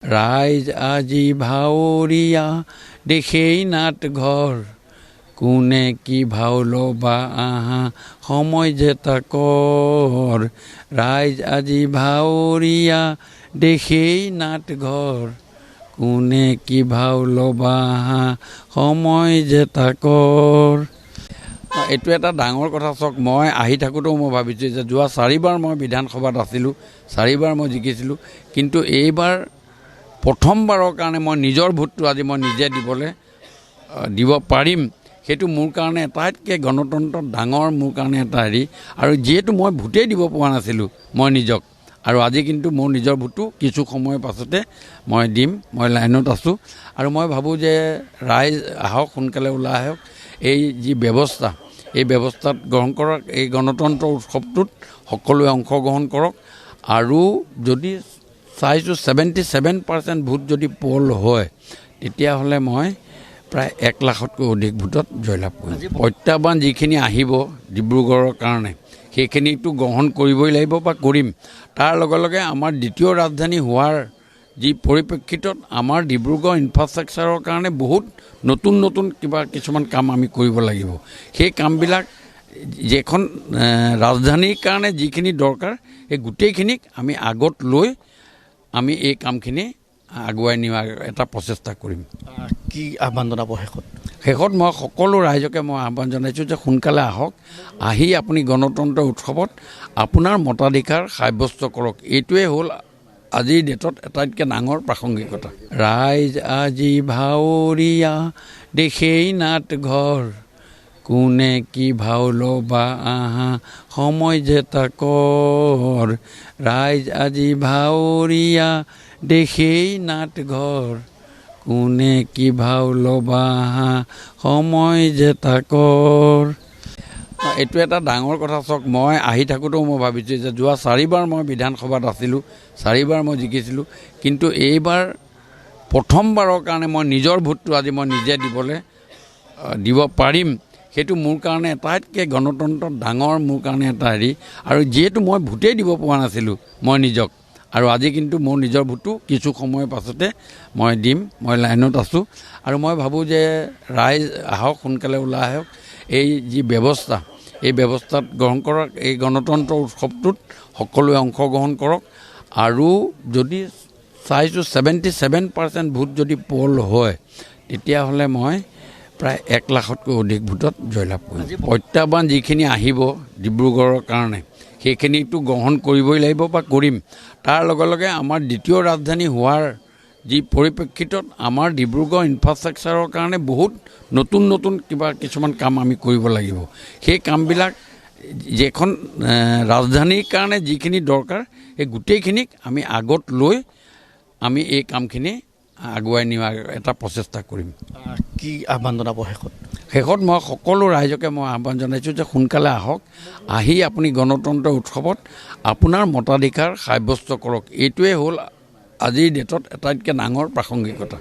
ৰাইজ আজি ভাৱৰীয়া দেশেই নাট ঘৰ কোনে কি ভাও ল'বা আহা সময় যে তাকৰ ৰাইজ আজি ভাৱৰীয়া দেশেই নাট ঘৰ কোনে কি ভাও ল'বা আহা সময় যে তাকৰ। এইটো এটা ডাঙৰ কথা চাওক, মই আহি থাকোঁতেও মই ভাবিছোঁ যে যোৱা 4বাৰ মই বিধানসভাত আছিলোঁ, 4বাৰ মই জিকিছিলোঁ, কিন্তু এইবাৰ প্ৰথমবাৰৰ কাৰণে মই নিজৰ ভোটটো আজি মই নিজে দিব পাৰিম। সেইটো মোৰ কাৰণে আটাইতকৈ গণতন্ত্ৰত ডাঙৰ মোৰ কাৰণে এটা হেৰি, আৰু যিহেতু মই ভোটেই দিব পৰা নাছিলোঁ মই নিজক, আৰু আজি কিন্তু মোৰ নিজৰ ভোটটো কিছু সময়ৰ পাছতে মই দিম। মই লাইনত আছোঁ আৰু মই ভাবোঁ যে ৰাইজ আহক, সোনকালে ওলাই আহক। এই যি ব্যৱস্থা, এই ব্যৱস্থাত গ্ৰহণ কৰক, এই গণতন্ত্ৰ উৎসৱটোত সকলোৱে অংশগ্ৰহণ কৰক। আৰু যদি চাইছোঁ 77% ভোট যদি পল হয়, তেতিয়াহ'লে মই প্ৰায় 1 লাখতকৈ অধিক ভোটত জয়লাভ কৰিম। প্ৰত্যাহ্বান যিখিনি আহিব ডিব্ৰুগড়ৰ কাৰণে, সেইখিনিতো গ্ৰহণ কৰিবই লাগিব বা কৰিম। তাৰ লগে লগে আমাৰ দ্বিতীয় ৰাজধানী হোৱাৰ যি পৰিপ্ৰেক্ষিতত আমাৰ ডিব্ৰুগড় ইনফ্ৰাষ্ট্ৰাকচাৰৰ কাৰণে বহুত নতুন কিছুমান কাম আমি কৰিব লাগিব। সেই কামবিলাক যিখন ৰাজধানীৰ কাৰণে যিখিনি দৰকাৰ, সেই গোটেইখিনিক আমি আগত লৈ আমি এই কামখিনি আগুৱাই নিয়াৰ এটা প্ৰচেষ্টা কৰিম। কি আহ্বান জনাব শেষত মই সকলো ৰাইজকে মই আহ্বান জনাইছোঁ যে সোনকালে আহক, আহি আপুনি গণতন্ত্ৰ উৎসৱত আপোনাৰ মতাধিকাৰ সাব্যস্ত কৰক। এইটোৱে হ'ল আজিৰ ডেটত আটাইতকৈ ডাঙৰ প্ৰাসংগিকতা। ৰাইজ আজি ভাৱৰীয়া দেশেই নাট ঘৰ কোনে কি ভাও ল'বা আহা সময় যে তাকৰ ৰাইজ আজি ভাৱৰীয়া দেশেই নাট ঘৰ কোনে কি ভাও ল'বা আহা সময় যে তাকৰ। এইটো এটা ডাঙৰ কথা চাওক, মই আহি থাকোঁতেও মই ভাবিছোঁ যে যোৱা 4বাৰ মই বিধানসভাত আছিলোঁ, 4বাৰ মই জিকিছিলোঁ, কিন্তু এইবাৰ প্ৰথমবাৰৰ কাৰণে মই নিজৰ ভোটটো আজি মই নিজে দিব পাৰিম। সেইটো মোৰ কাৰণে আটাইতকৈ গণতন্ত্ৰত ডাঙৰ মোৰ কাৰণে এটা হেৰি, আৰু যিহেতু মই ভোটেই দিব পৰা নাছিলোঁ মই নিজক, আৰু আজি কিন্তু মোৰ নিজৰ ভোটটো কিছু সময়ৰ পাছতে মই দিম। মই লাইনত আছোঁ আৰু মই ভাবোঁ যে ৰাইজ আহক, সোনকালে ওলাই আহক। এই যি ব্যৱস্থা, এই ব্যৱস্থাত গ্ৰহণ কৰক, এই গণতন্ত্ৰ উৎসৱটোত সকলোৱে অংশগ্ৰহণ কৰক। আৰু যদি চাইছোঁ 77% ভোট যদি পল হয়, তেতিয়াহ'লে মই প্ৰায় 1 লাখতকৈ অধিক ভোটত জয়লাভ কৰিম। প্ৰত্যাহ্বান যিখিনি আহিব ডিব্ৰুগড়ৰ কাৰণে, সেইখিনিতো গ্ৰহণ কৰিবই লাগিব বা কৰিম। তাৰ লগে লগে আমাৰ দ্বিতীয় ৰাজধানী হোৱাৰ যি পৰিপ্ৰেক্ষিতত আমাৰ ডিব্ৰুগড় ইনফ্ৰাষ্ট্ৰাকচাৰৰ কাৰণে বহুত নতুন কিছুমান কাম আমি কৰিব লাগিব। সেই কামবিলাক যিখন ৰাজধানীৰ কাৰণে যিখিনি দৰকাৰ, সেই গোটেইখিনিক আমি আগত লৈ আমি এই কামখিনি আগুৱাই নিয়াৰ এটা প্ৰচেষ্টা কৰিম। কি আহ্বান জনাব শেষত মই সকলো ৰাইজকে মই আহ্বান জনাইছোঁ যে সোনকালে আহক, আহি আপুনি গণতন্ত্ৰ উৎসৱত আপোনাৰ মতাধিকাৰ সাব্যস্ত কৰক। এইটোৱে হ'ল আজিৰ ডেটত আটাইতকৈ ডাঙৰ প্ৰাসংগিকতা।